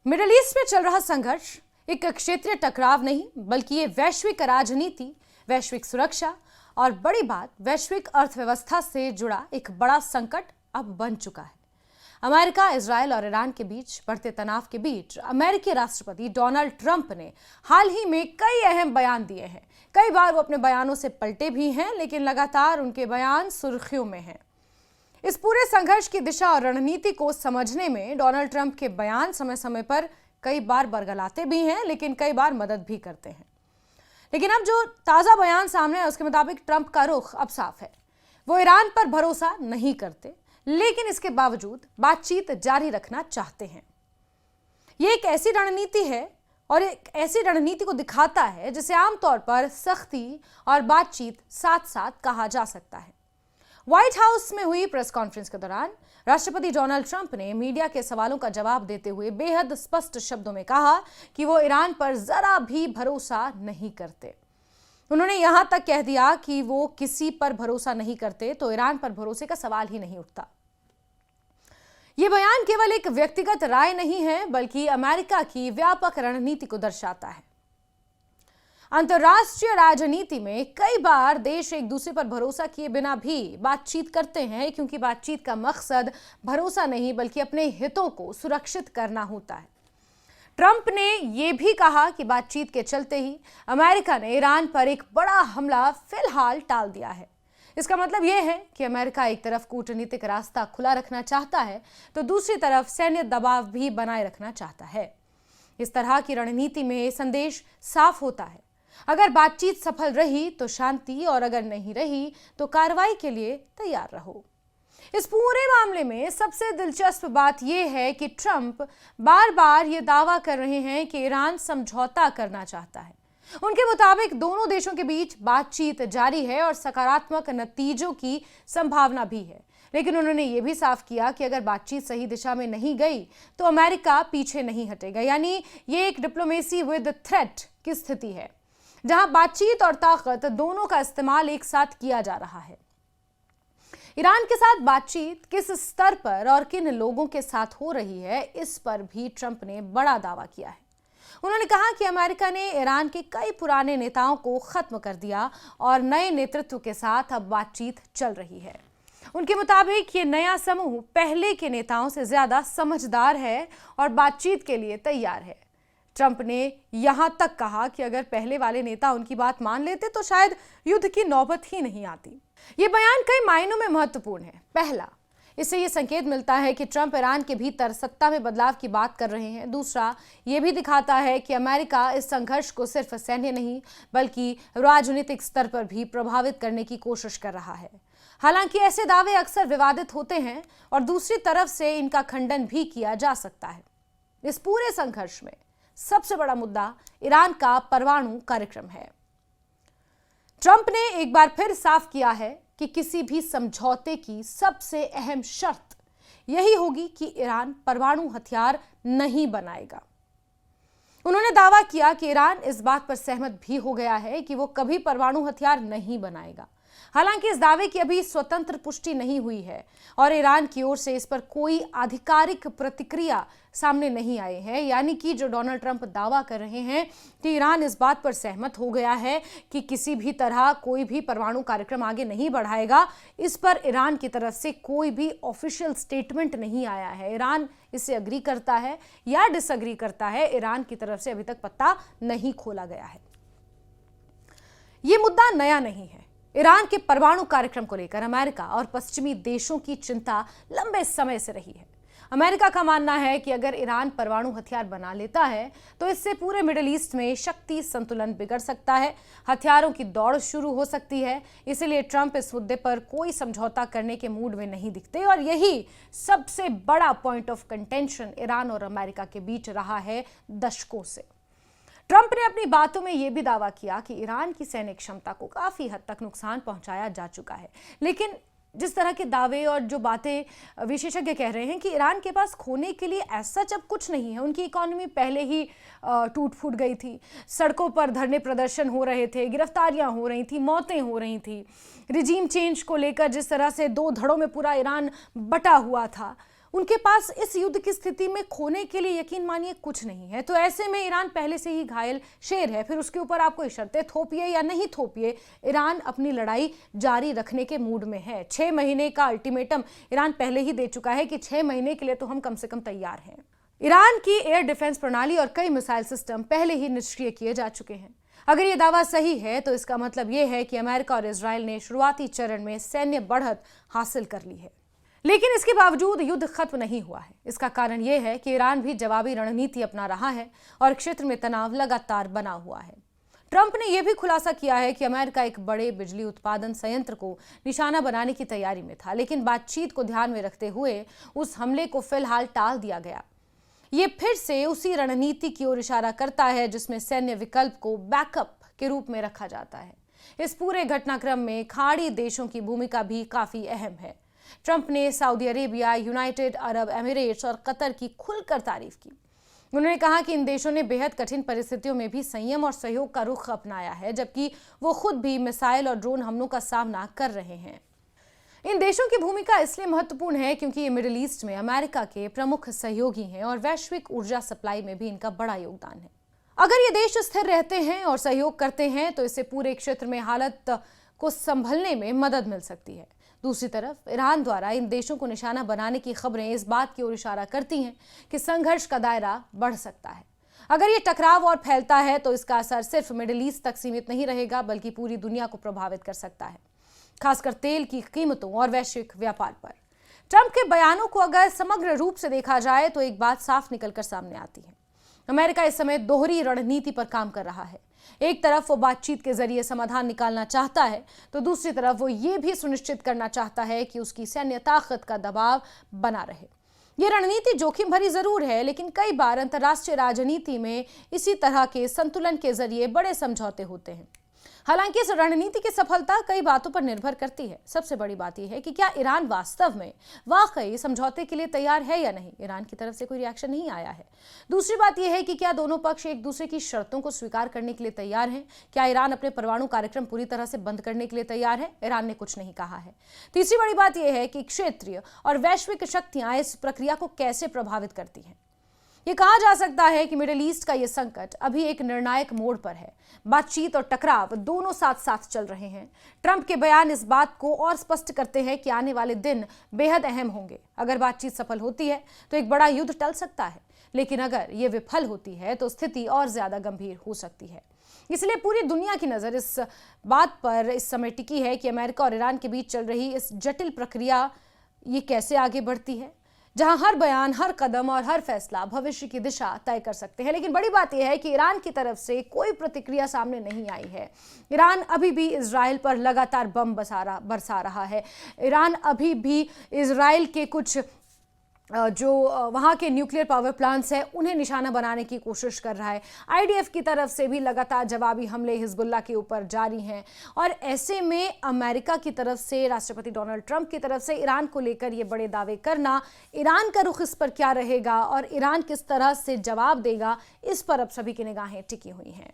Middle east में चल रहा संघर्ष एक क्षेत्रीय टकराव नहीं, बल्कि ये वैश्विक राजनीति, वैश्विक सुरक्षा और बड़ी बात वैश्विक अर्थव्यवस्था से जुड़ा एक बड़ा संकट अब बन चुका है। अमेरिका, इजराइल और ईरान के बीच बढ़ते तनाव के बीच अमेरिकी राष्ट्रपति डोनाल्ड ट्रंप ने हाल ही में कई अहम बयान दिए हैं। कई बार वो अपने बयानों से पलटे भी हैं, लेकिन लगातार उनके बयान सुर्खियों में हैं। इस पूरे संघर्ष की दिशा और रणनीति को समझने में डोनाल्ड ट्रंप के बयान समय समय पर कई बार बरगलाते भी हैं, लेकिन कई बार मदद भी करते हैं। लेकिन अब जो ताजा बयान सामने है उसके मुताबिक ट्रंप का रुख अब साफ है। वो ईरान पर भरोसा नहीं करते, लेकिन इसके बावजूद बातचीत जारी रखना चाहते हैं। ये एक ऐसी रणनीति है और एक ऐसी रणनीति को दिखाता है जिसे आमतौर पर सख्ती और बातचीत साथ साथ कहा जा सकता है। व्हाइट हाउस में हुई प्रेस कॉन्फ्रेंस के दौरान राष्ट्रपति डोनाल्ड ट्रंप ने मीडिया के सवालों का जवाब देते हुए बेहद स्पष्ट शब्दों में कहा कि वो ईरान पर जरा भी भरोसा नहीं करते। उन्होंने यहां तक कह दिया कि वो किसी पर भरोसा नहीं करते तो ईरान पर भरोसे का सवाल ही नहीं उठता। यह बयान केवल एक व्यक्तिगत राय नहीं है, बल्कि अमेरिका की व्यापक रणनीति को दर्शाता है। अंतर्राष्ट्रीय राजनीति में कई बार देश एक दूसरे पर भरोसा किए बिना भी बातचीत करते हैं, क्योंकि बातचीत का मकसद भरोसा नहीं बल्कि अपने हितों को सुरक्षित करना होता है। ट्रंप ने यह भी कहा कि बातचीत के चलते ही अमेरिका ने ईरान पर एक बड़ा हमला फिलहाल टाल दिया है। इसका मतलब यह है कि अमेरिका एक तरफ कूटनीतिक रास्ता खुला रखना चाहता है तो दूसरी तरफ सैन्य दबाव भी बनाए रखना चाहता है। इस तरह की रणनीति में संदेश साफ होता है, अगर बातचीत सफल रही तो शांति, और अगर नहीं रही तो कार्रवाई के लिए तैयार रहो। इस पूरे मामले में सबसे दिलचस्प बात यह है कि ट्रंप बार बार यह दावा कर रहे हैं कि ईरान समझौता करना चाहता है। उनके मुताबिक दोनों देशों के बीच बातचीत जारी है और सकारात्मक नतीजों की संभावना भी है, लेकिन उन्होंने यह भी साफ किया कि अगर बातचीत सही दिशा में नहीं गई तो अमेरिका पीछे नहीं हटेगा। यानी ये एक डिप्लोमेसी विद थ्रेट की स्थिति है, जहां बातचीत और ताकत दोनों का इस्तेमाल एक साथ किया जा रहा है। ईरान के साथ बातचीत किस स्तर पर और किन लोगों के साथ हो रही है, इस पर भी ट्रंप ने बड़ा दावा किया है। उन्होंने कहा कि अमेरिका ने ईरान के कई पुराने नेताओं को खत्म कर दिया और नए नेतृत्व के साथ अब बातचीत चल रही है। उनके मुताबिक ये नया समूह पहले के नेताओं से ज्यादा समझदार है और बातचीत के लिए तैयार है। ट्रंप ने यहां तक कहा कि अगर पहले वाले नेता उनकी बात मान लेते तो शायद युद्ध की नौबत ही नहीं आती। ये बयान कई मायनों में महत्वपूर्ण है। पहला, इससे ये संकेत मिलता है कि ट्रंप ईरान के भीतर सत्ता में बदलाव की बात कर रहे हैं। दूसरा, ये भी दिखाता है कि अमेरिका इस संघर्ष को सिर्फ सैन्य नहीं बल्कि राजनीतिक स्तर पर भी प्रभावित करने की कोशिश कर रहा है। हालांकि ऐसे दावे अक्सर विवादित होते हैं और दूसरी तरफ से इनका खंडन भी किया जा सकता है। इस पूरे संघर्ष में सबसे बड़ा मुद्दा ईरान का परमाणु कार्यक्रम है। ट्रंप ने एक बार फिर साफ किया है कि किसी भी समझौते की सबसे अहम शर्त यही होगी कि ईरान परमाणु हथियार नहीं बनाएगा। उन्होंने दावा किया कि ईरान इस बात पर सहमत भी हो गया है कि वो कभी परमाणु हथियार नहीं बनाएगा। हालांकि इस दावे की अभी स्वतंत्र पुष्टि नहीं हुई है और ईरान की ओर से इस पर कोई आधिकारिक प्रतिक्रिया सामने नहीं आई है। यानी कि जो डोनाल्ड ट्रंप दावा कर रहे हैं कि ईरान इस बात पर सहमत हो गया है कि किसी भी तरह कोई भी परमाणु कार्यक्रम आगे नहीं बढ़ाएगा, इस पर ईरान की तरफ से कोई भी ऑफिशियल स्टेटमेंट नहीं आया है। ईरान इससे अग्री करता है या डिसअग्री करता है, ईरान की तरफ से अभी तक पत्ता नहीं खोला गया है। यह मुद्दा नया नहीं है। ईरान के परमाणु कार्यक्रम को लेकर अमेरिका और पश्चिमी देशों की चिंता लंबे समय से रही है। अमेरिका का मानना है कि अगर ईरान परमाणु हथियार बना लेता है तो इससे पूरे मिडिल ईस्ट में शक्ति संतुलन बिगड़ सकता है, हथियारों की दौड़ शुरू हो सकती है। इसलिए ट्रंप इस मुद्दे पर कोई समझौता करने के मूड में नहीं दिखते और यही सबसे बड़ा पॉइंट ऑफ कंटेंशन ईरान और अमेरिका के बीच रहा है दशकों से। ट्रंप ने अपनी बातों में यह भी दावा किया कि ईरान की सैन्य क्षमता को काफी हद तक नुकसान पहुंचाया जा चुका है। लेकिन जिस तरह के दावे और जो बातें विशेषज्ञ कह रहे हैं कि ईरान के पास खोने के लिए ऐसा जब कुछ नहीं है, उनकी इकोनॉमी पहले ही टूट फूट गई थी, सड़कों पर धरने प्रदर्शन हो रहे थे, गिरफ्तारियां हो रही थी, मौतें हो रही थी, रिजीम चेंज को लेकर जिस तरह से दो धड़ों में पूरा ईरान बटा हुआ था, उनके पास इस युद्ध की स्थिति में खोने के लिए यकीन मानिए कुछ नहीं है। तो ऐसे में ईरान पहले से ही घायल शेर है, फिर उसके ऊपर आप कोई शर्तें थोपिए या नहीं थोपिए, ईरान अपनी लड़ाई जारी रखने के मूड में है। 6 महीने का अल्टीमेटम ईरान पहले ही दे चुका है कि 6 महीने के लिए तो हम कम से कम तैयार हैं। ईरान की एयर डिफेंस प्रणाली और कई मिसाइल सिस्टम पहले ही निष्क्रिय किए जा चुके हैं। अगर ये दावा सही है तो इसका मतलब ये है कि अमेरिका और इजराइल ने शुरुआती चरण में सैन्य बढ़त हासिल कर ली है। लेकिन इसके बावजूद युद्ध खत्म नहीं हुआ है। इसका कारण यह है कि ईरान भी जवाबी रणनीति अपना रहा है और क्षेत्र में तनाव लगातार बना हुआ है। ट्रंप ने यह भी खुलासा किया है कि अमेरिका एक बड़े बिजली उत्पादन संयंत्र को निशाना बनाने की तैयारी में था, लेकिन बातचीत को ध्यान में रखते हुए उस हमले को फिलहाल टाल दिया गया। ये फिर से उसी रणनीति की ओर इशारा करता है जिसमें सैन्य विकल्प को बैकअप के रूप में रखा जाता है। इस पूरे घटनाक्रम में खाड़ी देशों की भूमिका भी काफी अहम है। ट्रंप ने Saudi Arabia, United Arab Emirates और कतर की खुलकर तारीफ की। उन्होंने कहा कि इन देशों ने बेहद कठिन परिस्थितियों में भी संयम और सहयोग का रुख अपनाया है, जबकि वो खुद भी मिसाइल और ड्रोन हमलों का सामना कर रहे हैं। इन देशों की भूमिका इसलिए महत्वपूर्ण है क्योंकि ये मिडिल ईस्ट में अमेरिका के प्रमुख सहयोगी हैं और वैश्विक ऊर्जा सप्लाई में भी इनका बड़ा योगदान है। अगर ये देश स्थिर रहते हैं और सहयोग करते हैं तो इससे पूरे क्षेत्र में हालत को संभलने में मदद मिल सकती है। दूसरी तरफ ईरान द्वारा इन देशों को निशाना बनाने की खबरें इस बात की ओर इशारा करती हैं कि संघर्ष का दायरा बढ़ सकता है। अगर ये टकराव और फैलता है तो इसका असर सिर्फ मिडिल ईस्ट तक सीमित नहीं रहेगा, बल्कि पूरी दुनिया को प्रभावित कर सकता है, खासकर तेल की कीमतों और वैश्विक व्यापार पर। ट्रंप के बयानों को अगर समग्र रूप से देखा जाए तो एक बात साफ निकलकर सामने आती है। अमेरिका इस समय दोहरी रणनीति पर काम कर रहा है। एक तरफ वो बातचीत के जरिए समाधान निकालना चाहता है, तो दूसरी तरफ वो ये भी सुनिश्चित करना चाहता है कि उसकी सैन्य ताकत का दबाव बना रहे। ये रणनीति जोखिम भरी जरूर है, लेकिन कई बार अंतर्राष्ट्रीय राजनीति में इसी तरह के संतुलन के जरिए बड़े समझौते होते हैं। हालांकि इस रणनीति की सफलता कई बातों पर निर्भर करती है। सबसे बड़ी बात यह है कि क्या ईरान वास्तव में वाकई समझौते के लिए तैयार है या नहीं। ईरान की तरफ से कोई रिएक्शन नहीं आया है। दूसरी बात यह है कि क्या दोनों पक्ष एक दूसरे की शर्तों को स्वीकार करने के लिए तैयार हैं। क्या ईरान अपने परमाणु कार्यक्रम पूरी तरह से बंद करने के लिए तैयार है। ईरान ने कुछ नहीं कहा है। तीसरी बड़ी बात यह है कि क्षेत्रीय और वैश्विक शक्तियां इस प्रक्रिया को कैसे प्रभावित करती हैं। ये कहा जा सकता है कि मिडिल ईस्ट का ये संकट अभी एक निर्णायक मोड़ पर है। बातचीत और टकराव दोनों साथ साथ चल रहे हैं। ट्रंप के बयान इस बात को और स्पष्ट करते हैं कि आने वाले दिन बेहद अहम होंगे। अगर बातचीत सफल होती है तो एक बड़ा युद्ध टल सकता है, लेकिन अगर ये विफल होती है तो स्थिति और ज्यादा गंभीर हो सकती है। इसलिए पूरी दुनिया की नजर इस बात पर इस समय टिकी है कि अमेरिका और ईरान के बीच चल रही इस जटिल प्रक्रिया ये कैसे आगे बढ़ती है, जहां हर बयान, हर कदम और हर फैसला भविष्य की दिशा तय कर सकते हैं। लेकिन बड़ी बात यह है कि ईरान की तरफ से कोई प्रतिक्रिया सामने नहीं आई है। ईरान अभी भी इजराइल पर लगातार बम बरसा रहा है। ईरान अभी भी इजराइल के कुछ जो वहाँ के न्यूक्लियर पावर प्लांट्स हैं उन्हें निशाना बनाने की कोशिश कर रहा है। आईडीएफ की तरफ से भी लगातार जवाबी हमले हिजबुल्लाह के ऊपर जारी हैं। और ऐसे में अमेरिका की तरफ से, राष्ट्रपति डोनाल्ड ट्रंप की तरफ से ईरान को लेकर ये बड़े दावे करना, ईरान का रुख इस पर क्या रहेगा और ईरान किस तरह से जवाब देगा, इस पर अब सभी की निगाहें टिकी हुई हैं।